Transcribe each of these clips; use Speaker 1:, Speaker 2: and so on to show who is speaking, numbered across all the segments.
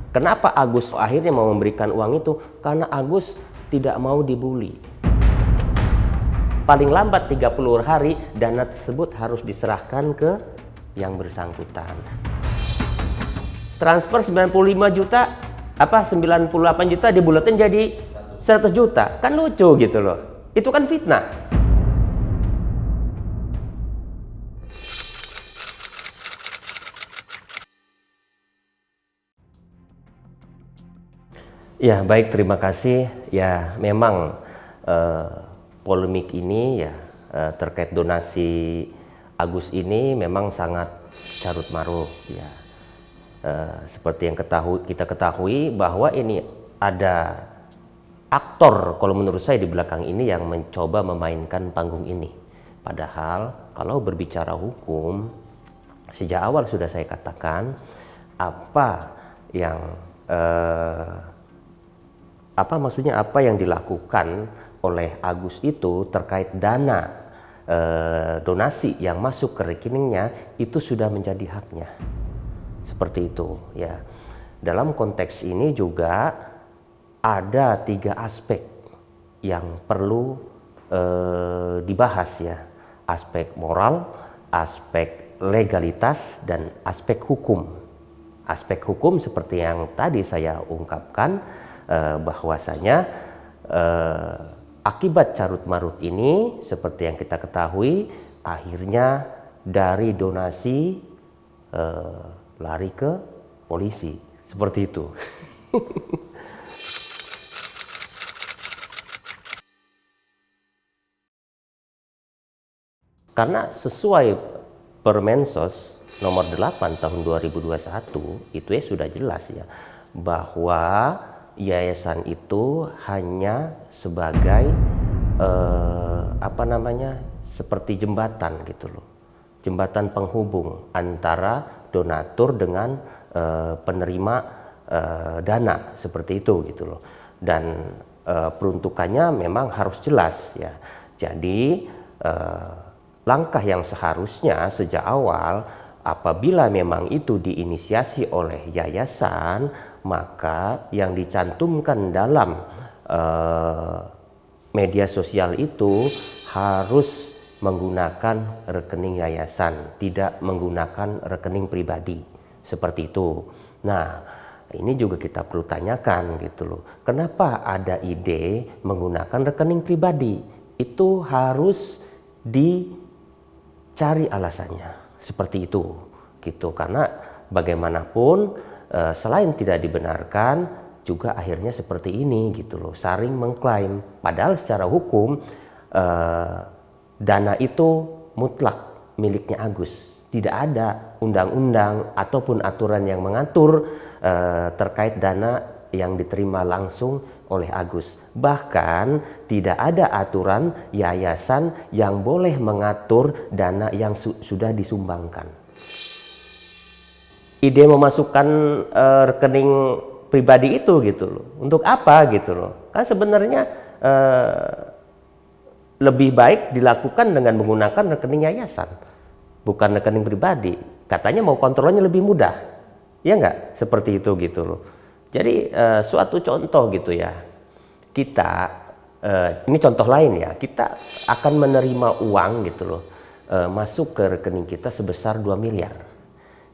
Speaker 1: Kenapa Agus akhirnya mau memberikan uang itu? Karena Agus tidak mau dibully. Paling lambat 30 hari dana tersebut harus diserahkan ke yang bersangkutan. Transfer 95 juta, 98 juta dibuletin jadi 100 juta. Kan lucu gitu loh. Itu kan fitnah. Ya, baik, terima kasih. Ya, memang polemik ini ya terkait donasi Agus ini memang sangat carut marut ya. Seperti yang kita ketahui bahwa ini ada aktor, kalau menurut saya di belakang ini yang mencoba memainkan panggung ini. Padahal kalau berbicara hukum, sejak awal sudah saya katakan apa yang apa yang dilakukan oleh Agus itu terkait dana donasi yang masuk ke rekeningnya itu sudah menjadi haknya. Seperti itu ya. Dalam konteks ini juga ada 3 aspek yang perlu dibahas ya. Aspek moral, aspek legalitas, dan aspek hukum. Aspek hukum seperti yang tadi saya ungkapkan, bahwasanya akibat carut marut ini seperti yang kita ketahui akhirnya dari donasi lari ke polisi seperti itu. Karena sesuai Permensos nomor 8 tahun 2021 itu ya sudah jelas ya bahwa yayasan itu hanya sebagai seperti jembatan gitu loh, jembatan penghubung antara donatur dengan penerima dana seperti itu gitu loh, dan peruntukannya memang harus jelas ya. Jadi langkah yang seharusnya sejak awal apabila memang itu diinisiasi oleh yayasan, maka yang dicantumkan dalam media sosial itu harus menggunakan rekening yayasan, tidak menggunakan rekening pribadi seperti itu. Nah, ini juga kita perlu tanyakan gitu loh. Kenapa ada ide menggunakan rekening pribadi? Itu harus dicari alasannya seperti itu gitu, karena bagaimanapun selain tidak dibenarkan juga akhirnya seperti ini gitu loh, saling mengklaim, padahal secara hukum dana itu mutlak miliknya Agus, tidak ada undang-undang ataupun aturan yang mengatur terkait dana yang diterima langsung oleh Agus. Bahkan tidak ada aturan yayasan yang boleh mengatur dana yang sudah disumbangkan. Ide memasukkan rekening pribadi itu gitu loh, untuk apa gitu loh? Kan sebenarnya lebih baik dilakukan dengan menggunakan rekening yayasan, bukan rekening pribadi. Katanya mau kontrolnya lebih mudah, ya nggak? Seperti itu gitu loh. Jadi suatu contoh gitu ya, kita ini contoh lain ya, kita akan menerima uang gitu loh, masuk ke rekening kita sebesar 2 miliar.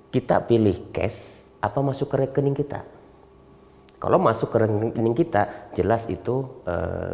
Speaker 1: Kita pilih cash apa masuk ke rekening kita. Kalau masuk ke rekening kita, jelas itu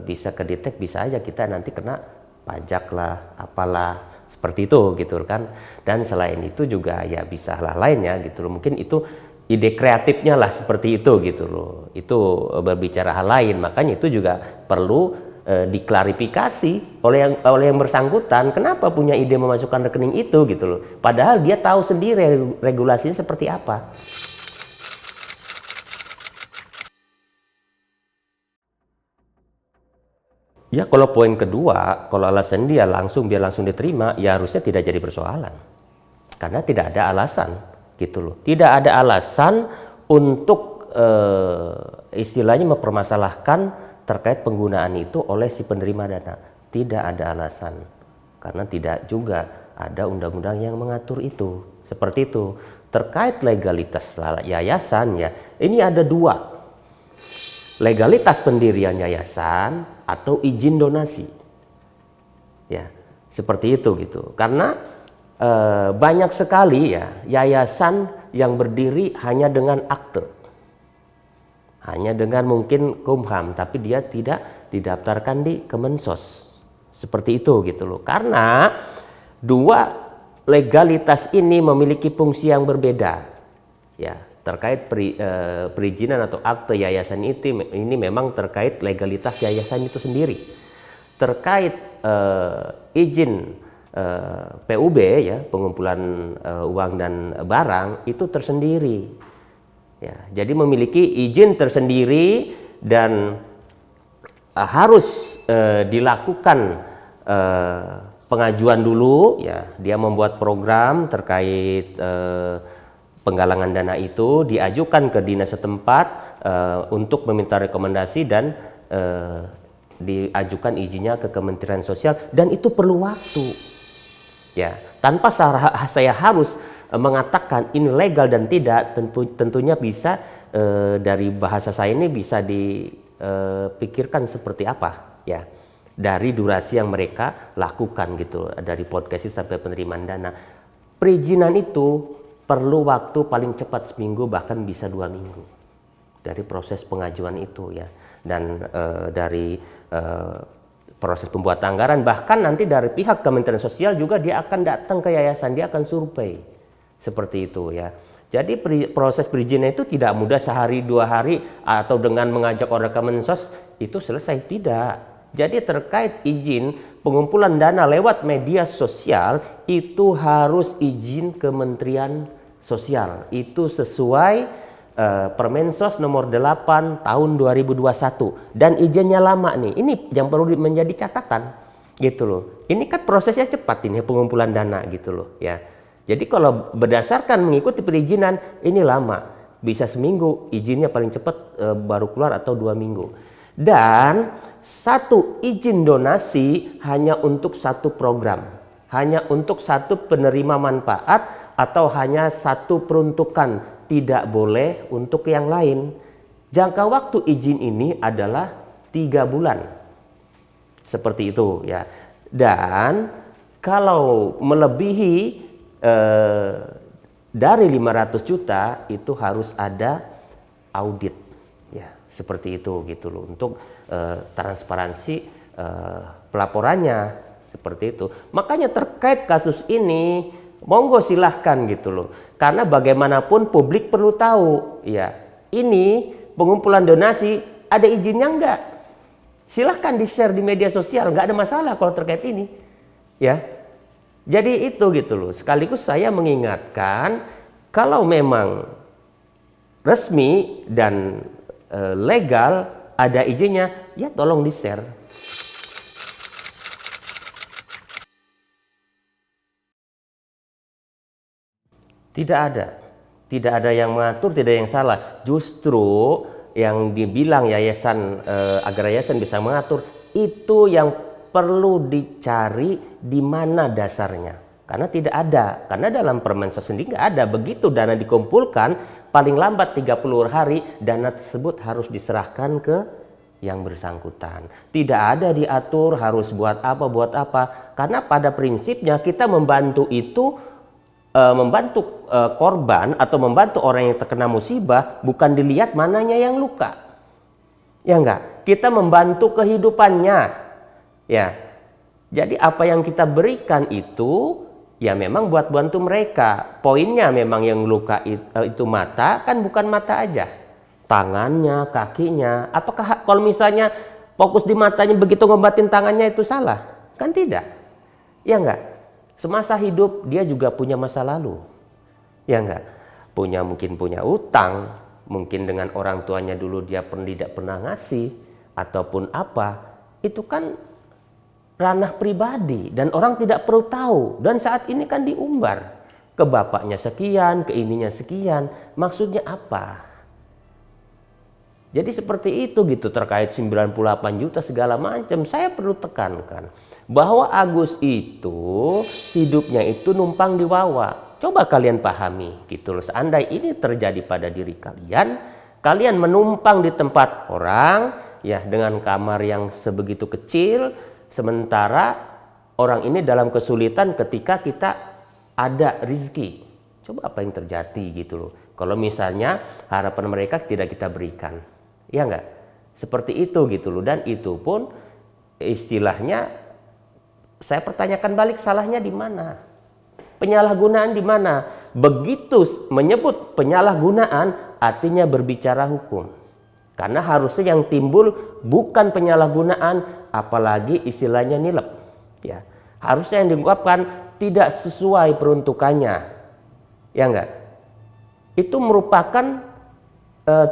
Speaker 1: bisa kedetek, bisa aja kita nanti kena pajak lah, apalah, seperti itu gitu kan. Dan selain itu juga ya bisa lah lainnya gitu loh. Mungkin itu ide kreatifnya lah seperti itu gitu loh. Itu berbicara hal lain, makanya itu juga perlu diklarifikasi oleh yang bersangkutan. Kenapa punya ide memasukkan rekening itu gitu loh. Padahal dia tahu sendiri regulasinya seperti apa. Ya kalau poin kedua, kalau alasan dia biar langsung diterima, ya harusnya tidak jadi persoalan. Karena tidak ada alasan gitu loh. Tidak ada alasan untuk istilahnya mempermasalahkan terkait penggunaan itu oleh si penerima dana. Tidak ada alasan. Karena tidak juga ada undang-undang yang mengatur itu. Seperti itu. terkait legalitas yayasan ya, ini ada dua. Legalitas pendirian yayasan atau izin donasi. Ya, seperti itu gitu. Karena banyak sekali ya yayasan yang berdiri hanya dengan akte. Hanya dengan mungkin Kumham, tapi dia tidak didaftarkan di Kemensos. Seperti itu gitu loh. Karena dua legalitas ini memiliki fungsi yang berbeda. Ya, terkait perizinan atau akte yayasan itu ini memang terkait legalitas yayasan itu sendiri. Terkait izin PUB ya, pengumpulan uang dan barang itu tersendiri. Ya, jadi memiliki izin tersendiri dan harus dilakukan pengajuan dulu ya. Dia membuat program terkait penggalangan dana itu, diajukan ke dinas setempat untuk meminta rekomendasi dan diajukan izinnya ke Kementerian Sosial, dan itu perlu waktu. Ya, tanpa saya harus mengatakan ini legal dan tidak, tentunya bisa dari bahasa saya ini bisa dipikirkan seperti apa ya, dari durasi yang mereka lakukan gitu, dari podcast sampai penerimaan dana. Perizinan itu perlu waktu paling cepat seminggu, bahkan bisa 2 minggu dari proses pengajuan itu ya, dan dari proses pembuatan anggaran, bahkan nanti dari pihak Kementerian Sosial juga dia akan datang ke yayasan, dia akan survei. Seperti itu ya. Jadi proses perizinan itu tidak mudah sehari 2 hari atau dengan mengajak orang Kemensos itu selesai, tidak. Jadi terkait izin pengumpulan dana lewat media sosial itu harus izin Kementerian Sosial. Itu sesuai Permensos nomor 8 tahun 2021, dan izinnya lama nih. Ini yang perlu menjadi catatan gitu loh. Ini kan prosesnya cepat ini pengumpulan dana gitu loh ya. Jadi kalau berdasarkan mengikuti perizinan ini lama, bisa seminggu, izinnya paling cepat baru keluar atau 2 minggu. Dan satu izin donasi hanya untuk satu program, hanya untuk satu penerima manfaat atau hanya satu peruntukan, tidak boleh untuk yang lain. Jangka waktu izin ini adalah 3 bulan. Seperti itu ya. Dan kalau melebihi dari 500 juta itu harus ada audit ya, seperti itu gitu loh, untuk transparansi pelaporannya, seperti itu. Makanya terkait kasus ini monggo silahkan gitu loh, karena bagaimanapun publik perlu tahu ya, ini pengumpulan donasi ada izinnya enggak. Silahkan di-share di media sosial, nggak ada masalah kalau terkait ini ya. Jadi itu gitu loh. Sekaligus saya mengingatkan, kalau memang resmi dan legal ada izinnya, ya tolong di-share. Tidak ada yang mengatur, tidak ada yang salah. Justru yang dibilang yayasan agar yayasan bisa mengatur, itu yang perlu dicari di mana dasarnya. Karena tidak ada. Karena dalam Permensos sendiri nggak ada. Begitu dana dikumpulkan, paling lambat 30 hari dana tersebut harus diserahkan ke yang bersangkutan. Tidak ada diatur harus buat apa. Karena pada prinsipnya kita membantu itu, membantu korban atau membantu orang yang terkena musibah, bukan dilihat mananya yang luka. Ya enggak? Kita membantu kehidupannya. Ya, jadi apa yang kita berikan itu ya memang buat bantu mereka. Poinnya memang yang luka itu mata, kan bukan mata aja, tangannya, kakinya. Apakah kalau misalnya fokus di matanya begitu ngobatin tangannya itu salah? Kan tidak. Ya enggak? Semasa hidup dia juga punya masa lalu. Ya enggak? Mungkin punya utang, mungkin dengan orang tuanya dulu dia tidak pernah ngasih ataupun apa. Itu kan ranah pribadi dan orang tidak perlu tahu, dan saat ini kan diumbar ke bapaknya sekian, ke ininya sekian, maksudnya apa? Jadi seperti itu gitu terkait 98 juta segala macam. Saya perlu tekankan bahwa Agus itu hidupnya itu numpang di Wawa. Coba kalian pahami gitu loh. Seandainya ini terjadi pada diri kalian, kalian menumpang di tempat orang ya dengan kamar yang sebegitu kecil, sementara orang ini dalam kesulitan ketika kita ada rizki. Coba apa yang terjadi gitu loh. Kalau misalnya harapan mereka tidak kita berikan. Ya enggak? Seperti itu gitu loh. Dan itu pun istilahnya saya pertanyakan balik, salahnya di mana? Penyalahgunaan di mana? Begitu menyebut penyalahgunaan artinya berbicara hukum. Karena harusnya yang timbul bukan penyalahgunaan, apalagi istilahnya nilep. Ya, harusnya yang diungkapkan tidak sesuai peruntukannya. Ya enggak? Itu merupakan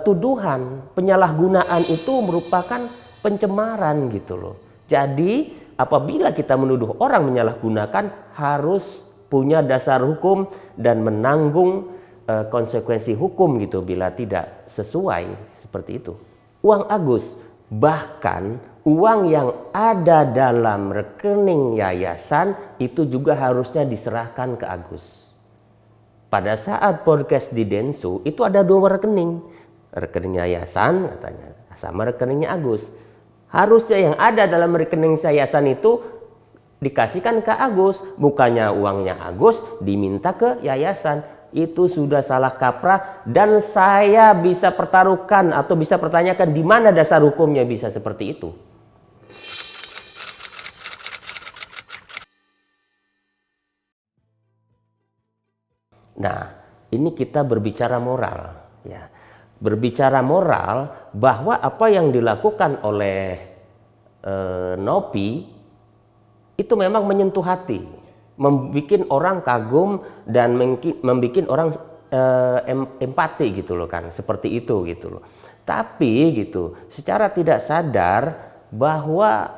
Speaker 1: tuduhan. Penyalahgunaan itu merupakan pencemaran gitu loh. Jadi apabila kita menuduh orang menyalahgunakan, harus punya dasar hukum dan menanggung konsekuensi hukum gitu bila tidak sesuai seperti itu. Uang Agus, bahkan uang yang ada dalam rekening yayasan itu juga harusnya diserahkan ke Agus. Pada saat podcast di Densu itu ada 2 rekening, rekening yayasan katanya sama rekeningnya Agus. Harusnya yang ada dalam rekening yayasan itu dikasihkan ke Agus, bukannya uangnya Agus diminta ke yayasan. Itu sudah salah kaprah dan saya bisa pertaruhkan atau bisa pertanyakan di mana dasar hukumnya bisa seperti itu. Nah, ini kita berbicara moral ya. Berbicara moral bahwa apa yang dilakukan oleh Nopi itu memang menyentuh hati, membuat orang kagum dan membuat orang empati gitu loh kan, seperti itu gitu loh. Tapi gitu, secara tidak sadar bahwa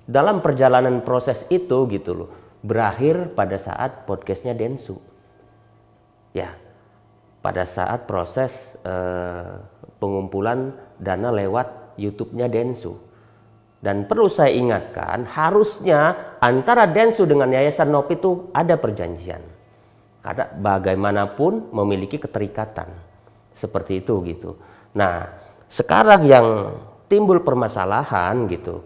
Speaker 1: dalam perjalanan proses itu gitu loh, berakhir pada saat podcastnya Densu. Ya, pada saat proses pengumpulan dana lewat YouTube-nya Densu. Dan perlu saya ingatkan, harusnya antara Densu dengan Yayasan Nopi itu ada perjanjian. Karena bagaimanapun memiliki keterikatan. Seperti itu gitu. Nah, sekarang yang timbul permasalahan gitu.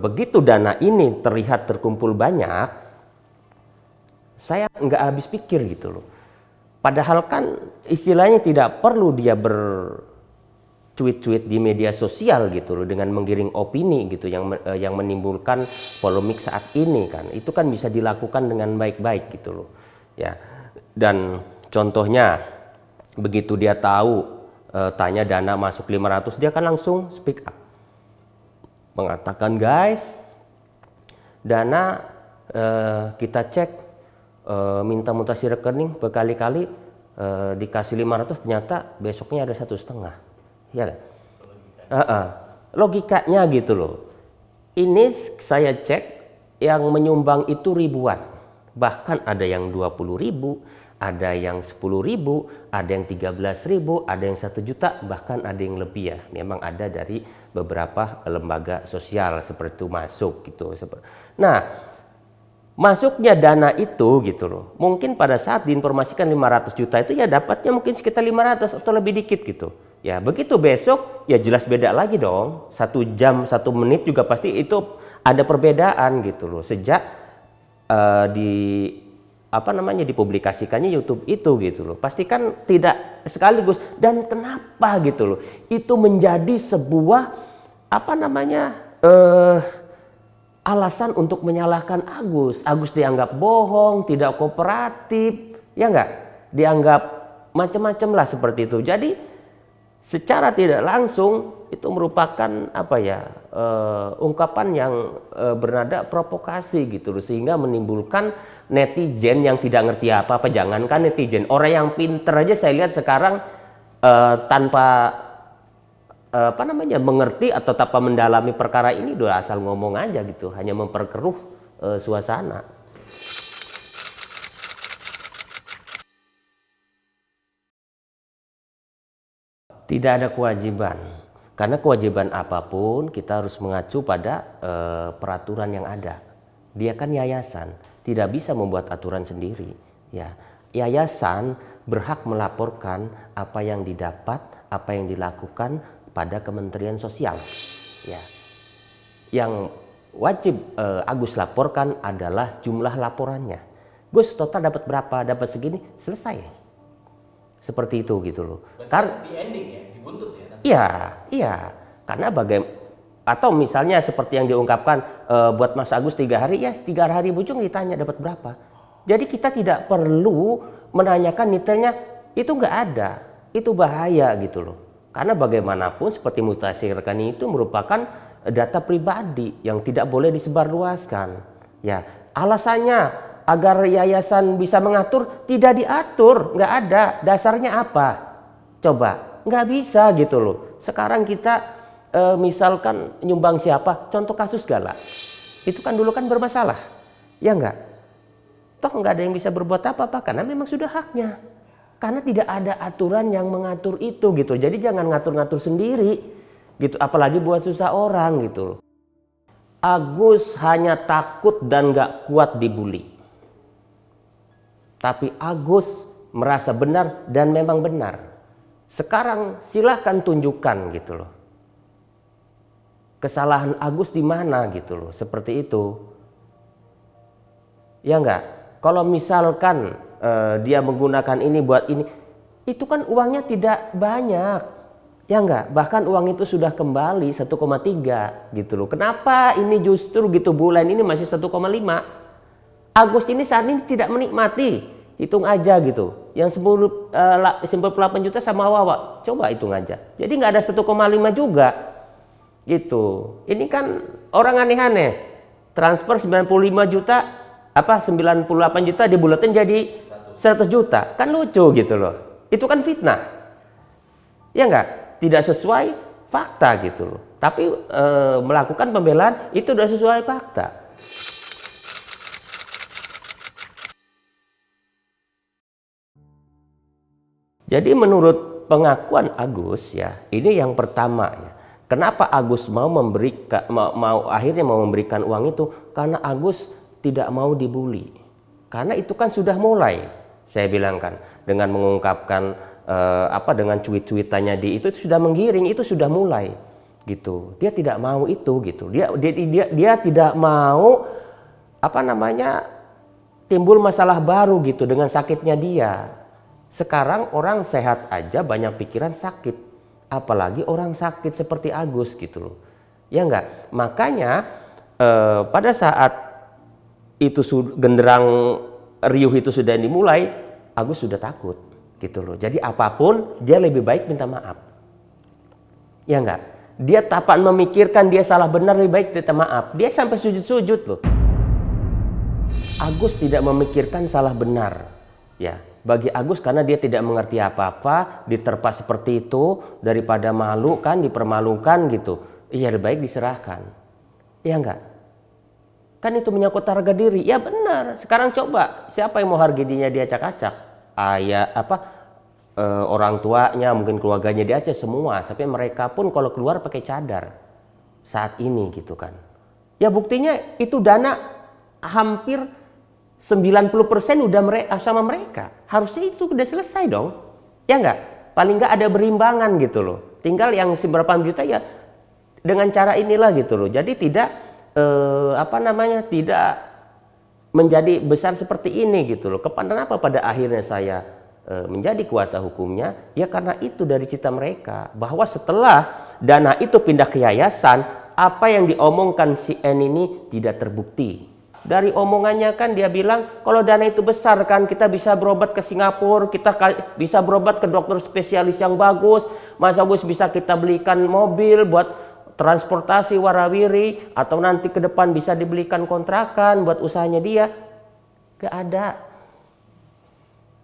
Speaker 1: Begitu dana ini terlihat terkumpul banyak, saya nggak habis pikir gitu loh. Padahal kan istilahnya tidak perlu dia tweet-tweet di media sosial gitu loh dengan menggiring opini gitu yang menimbulkan polemik saat ini kan. Itu kan bisa dilakukan dengan baik-baik gitu loh. Ya. Dan contohnya begitu dia tahu tanya dana masuk 500, dia kan langsung speak up. Mengatakan, "Guys, dana kita cek minta mutasi rekening berkali-kali dikasih 500, ternyata besoknya ada 1,5. Ya kan? Logikanya gitu loh. Ini saya cek yang menyumbang itu ribuan. Bahkan ada yang 20.000, ada yang 10.000, ada yang 13.000, ada yang 1 juta, bahkan ada yang lebih ya. Memang ada dari beberapa lembaga sosial seperti itu masuk gitu. Nah, masuknya dana itu gitu loh. Mungkin pada saat diinformasikan 500 juta itu ya dapatnya mungkin sekitar 500 atau lebih dikit gitu. Ya begitu besok ya jelas beda lagi dong. 1 jam 1 menit juga pasti itu ada perbedaan gitu loh. Sejak dipublikasikannya YouTube itu gitu loh. Pasti kan tidak sekaligus. Dan kenapa gitu loh? Itu menjadi sebuah alasan untuk menyalahkan Agus. Agus dianggap bohong, tidak kooperatif, ya enggak? Dianggap macam-macam lah seperti itu. Jadi secara tidak langsung itu merupakan ungkapan yang bernada provokasi gitu loh, sehingga menimbulkan netizen yang tidak ngerti apa-apa. Jangankan netizen, orang yang pinter aja saya lihat sekarang tanpa mengerti atau tanpa mendalami perkara ini udah asal ngomong aja gitu, hanya memperkeruh suasana. Tidak ada kewajiban, karena kewajiban apapun kita harus mengacu pada peraturan yang ada. Dia kan yayasan, tidak bisa membuat aturan sendiri. Ya, yayasan berhak melaporkan apa yang didapat, apa yang dilakukan pada Kementerian Sosial. Ya, yang wajib Agus laporkan adalah jumlah laporannya. Gus, total dapat berapa? Dapat segini, selesai. Seperti itu gitu loh.
Speaker 2: Karena di ending ya, dibuntut ya.
Speaker 1: Iya. Karena atau misalnya seperti yang diungkapkan buat Mas Agus 3 hari, ya 3 hari ujung ditanya dapat berapa. Jadi kita tidak perlu menanyakan detailnya, itu nggak ada. Itu bahaya gitu loh. Karena bagaimanapun seperti mutasi rekening itu merupakan data pribadi yang tidak boleh disebarluaskan. Ya, alasannya agar yayasan bisa mengatur, tidak diatur, nggak ada. Dasarnya apa? Coba, nggak bisa gitu loh. Sekarang kita misalkan nyumbang siapa, contoh kasus Gala. Itu kan dulu kan bermasalah, ya nggak? Toh nggak ada yang bisa berbuat apa-apa karena memang sudah haknya. Karena tidak ada aturan yang mengatur itu gitu. Jadi jangan ngatur-ngatur sendiri gitu, apalagi buat susah orang gitu loh. Agus hanya takut dan nggak kuat dibully. Tapi Agus merasa benar dan memang benar. Sekarang silahkan tunjukkan gitu loh. Kesalahan Agus di mana gitu loh, seperti itu. Ya enggak? Kalau misalkan dia menggunakan ini buat ini, itu kan uangnya tidak banyak. Ya enggak? Bahkan uang itu sudah kembali 1,3 gitu loh. Kenapa ini justru gitu bulan ini masih 1,5? Agus ini saat ini tidak menikmati. Hitung aja gitu. Yang 98 juta sama Wawa. Coba hitung aja. Jadi nggak ada 1,5 juga. Gitu. Ini kan orang aneh-aneh. Transfer 95 juta, 98 juta dibulatin jadi 100 juta. Kan lucu gitu loh. Itu kan fitnah. Ya enggak? Tidak sesuai fakta gitu loh. Tapi melakukan pembelaan itu sudah sesuai fakta. Jadi menurut pengakuan Agus ya, ini yang pertama ya. Kenapa Agus akhirnya mau memberikan uang itu? Karena Agus tidak mau dibully. Karena itu kan sudah mulai, saya bilang kan, dengan mengungkapkan dengan cuit-cuitannya itu sudah menggiring, itu sudah mulai gitu. Dia tidak mau itu gitu. Dia tidak mau timbul masalah baru gitu dengan sakitnya dia. Sekarang orang sehat aja banyak pikiran sakit, apalagi orang sakit seperti Agus gitu loh. Ya enggak? Makanya pada saat itu genderang riuh itu sudah dimulai, Agus sudah takut gitu loh. Jadi apapun dia lebih baik minta maaf. Ya enggak? Dia tanpa memikirkan dia salah benar, lebih baik minta maaf. Dia sampai sujud-sujud loh. Agus tidak memikirkan salah benar. Ya, bagi Agus karena dia tidak mengerti apa-apa, diterpa seperti itu, daripada malu kan, dipermalukan gitu. Iya, lebih baik diserahkan. Iya enggak? Kan itu menyangkut harga diri. Ya benar. Sekarang coba, siapa yang mau harga dirinya dia acak-acak? Orang tuanya, mungkin keluarganya dia acak semua. Sampai mereka pun kalau keluar pakai cadar. Saat ini gitu kan. Ya buktinya itu dana hampir 90% udah sama mereka. Harusnya itu udah selesai dong. Ya enggak? Paling enggak ada berimbangan gitu loh. Tinggal yang berapa juta ya dengan cara inilah gitu loh. Jadi tidak tidak menjadi besar seperti ini gitu loh. Kenapa pada akhirnya saya menjadi kuasa hukumnya? Ya karena itu dari cita mereka. Bahwa setelah dana itu pindah ke yayasan, apa yang diomongkan si N ini tidak terbukti. Dari omongannya kan dia bilang kalau dana itu besar kan kita bisa berobat ke Singapura, kita bisa berobat ke dokter spesialis yang bagus, Mas Agus bisa kita belikan mobil buat transportasi warawiri, atau nanti ke depan bisa dibelikan kontrakan buat usahanya dia. Gak ada.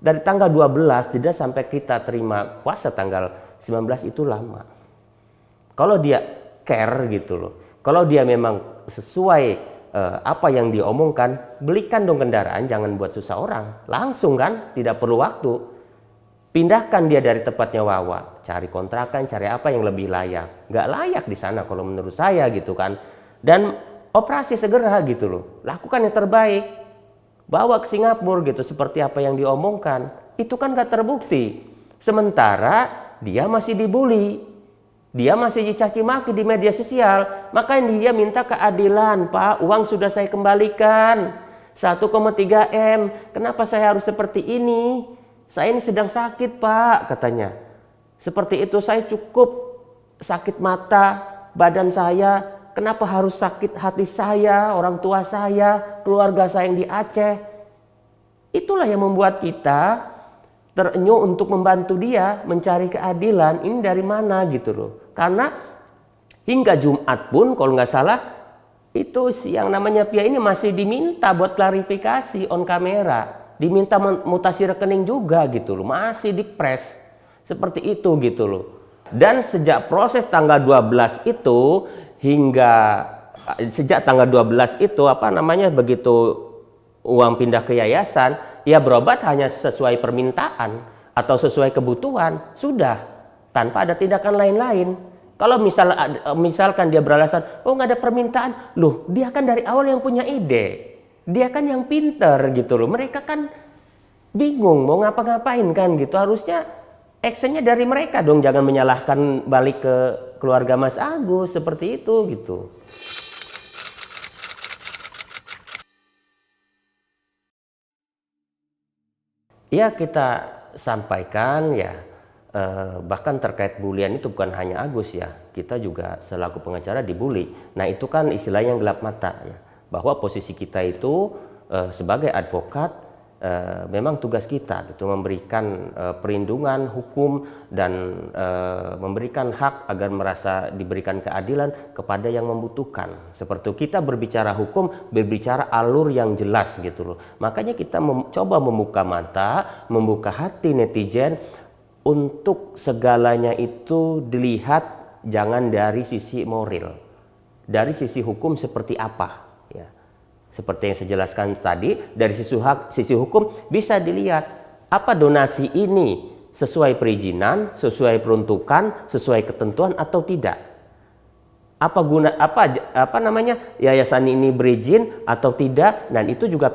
Speaker 1: Dari tanggal 12 tidak sampai kita terima kuasa tanggal 19 itu lama. Kalau dia care gitu loh, kalau dia memang sesuai apa yang diomongkan, belikan dong kendaraan, jangan buat susah orang. Langsung kan, tidak perlu waktu. Pindahkan dia dari tempatnya Wawa, cari kontrakan, cari apa yang lebih layak. Nggak layak di sana kalau menurut saya gitu kan. Dan operasi segera gitu loh. Lakukan yang terbaik. Bawa ke Singapura gitu seperti apa yang diomongkan. Itu kan gak terbukti. Sementara dia masih dibully. Dia masih dicaci maki di media sosial. Makanya dia minta keadilan. Pak, uang sudah saya kembalikan. 1,3 M. Kenapa saya harus seperti ini? Saya ini sedang sakit, Pak, katanya. Seperti itu, saya cukup sakit mata, badan saya. Kenapa harus sakit hati saya, orang tua saya, keluarga saya yang di Aceh? Itulah yang membuat kita terenyuh untuk membantu dia mencari keadilan. Ini dari mana gitu loh. Karena hingga Jumat pun kalau nggak salah itu si yang namanya Pia ini masih diminta buat klarifikasi on kamera. Diminta mutasi rekening juga gitu loh. Masih dipres. Seperti itu gitu loh. Dan sejak proses tanggal 12 itu hingga sejak tanggal 12 itu begitu uang pindah ke yayasan, ya berobat hanya sesuai permintaan atau sesuai kebutuhan, sudah tanpa ada tindakan lain-lain. Kalau misalkan dia beralasan, oh nggak ada permintaan, loh dia kan dari awal yang punya ide, dia kan yang pinter gitu loh. Mereka kan bingung mau ngapa-ngapain kan gitu, harusnya actionnya dari mereka dong, jangan menyalahkan balik ke keluarga Mas Agus seperti itu gitu. Ya kita sampaikan ya, bahkan terkait bulian itu bukan hanya Agus ya, kita juga selaku pengacara dibully. Nah itu kan istilahnya yang gelap mata ya, bahwa posisi kita itu sebagai advokat memang tugas kita itu memberikan perlindungan hukum dan memberikan hak agar merasa diberikan keadilan kepada yang membutuhkan. Seperti kita berbicara hukum, berbicara alur yang jelas gitu loh. Makanya kita coba membuka mata, membuka hati netizen untuk segalanya itu dilihat jangan dari sisi moral, dari sisi hukum seperti apa ya. Seperti yang saya jelaskan tadi, dari sisi hukum bisa dilihat apa donasi ini sesuai perizinan, sesuai peruntukan, sesuai ketentuan atau tidak. Yayasan ini berizin atau tidak, dan itu juga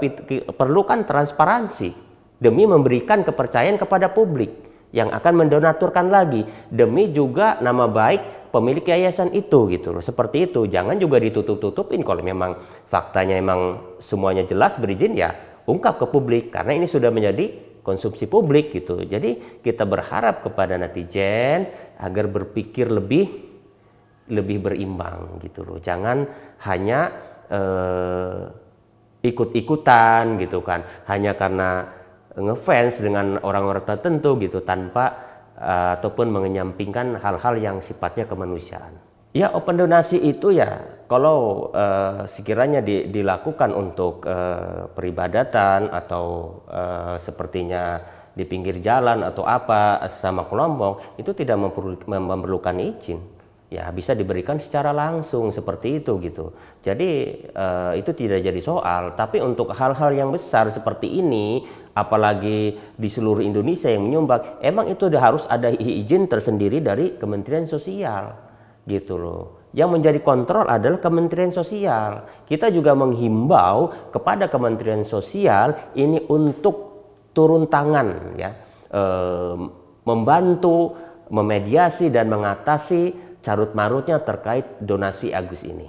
Speaker 1: perlukan transparansi demi memberikan kepercayaan kepada publik yang akan mendonaturkan lagi, demi juga nama baik pemilik yayasan itu gitu loh. Seperti itu, jangan juga ditutup-tutupin. Kalau memang faktanya memang semuanya jelas berizin, ya ungkap ke publik karena ini sudah menjadi konsumsi publik gitu. Jadi kita berharap kepada netizen agar berpikir lebih berimbang gitu loh. Jangan hanya ikut-ikutan gitu kan, hanya karena ngefans dengan orang-orang tertentu gitu tanpa ataupun mengenyampingkan hal-hal yang sifatnya kemanusiaan. Ya, open donasi itu ya kalau sekiranya dilakukan untuk peribadatan atau sepertinya di pinggir jalan atau apa sama kelompok, itu tidak memerlukan izin. Ya bisa diberikan secara langsung seperti itu gitu. Jadi itu tidak jadi soal. Tapi untuk hal-hal yang besar seperti ini, apalagi di seluruh Indonesia yang menyumbang, emang itu harus ada izin tersendiri dari Kementerian Sosial gitu loh. Yang menjadi kontrol adalah Kementerian Sosial. Kita juga menghimbau kepada Kementerian Sosial ini untuk turun tangan ya, membantu, memediasi dan mengatasi carut marutnya terkait donasi Agus ini.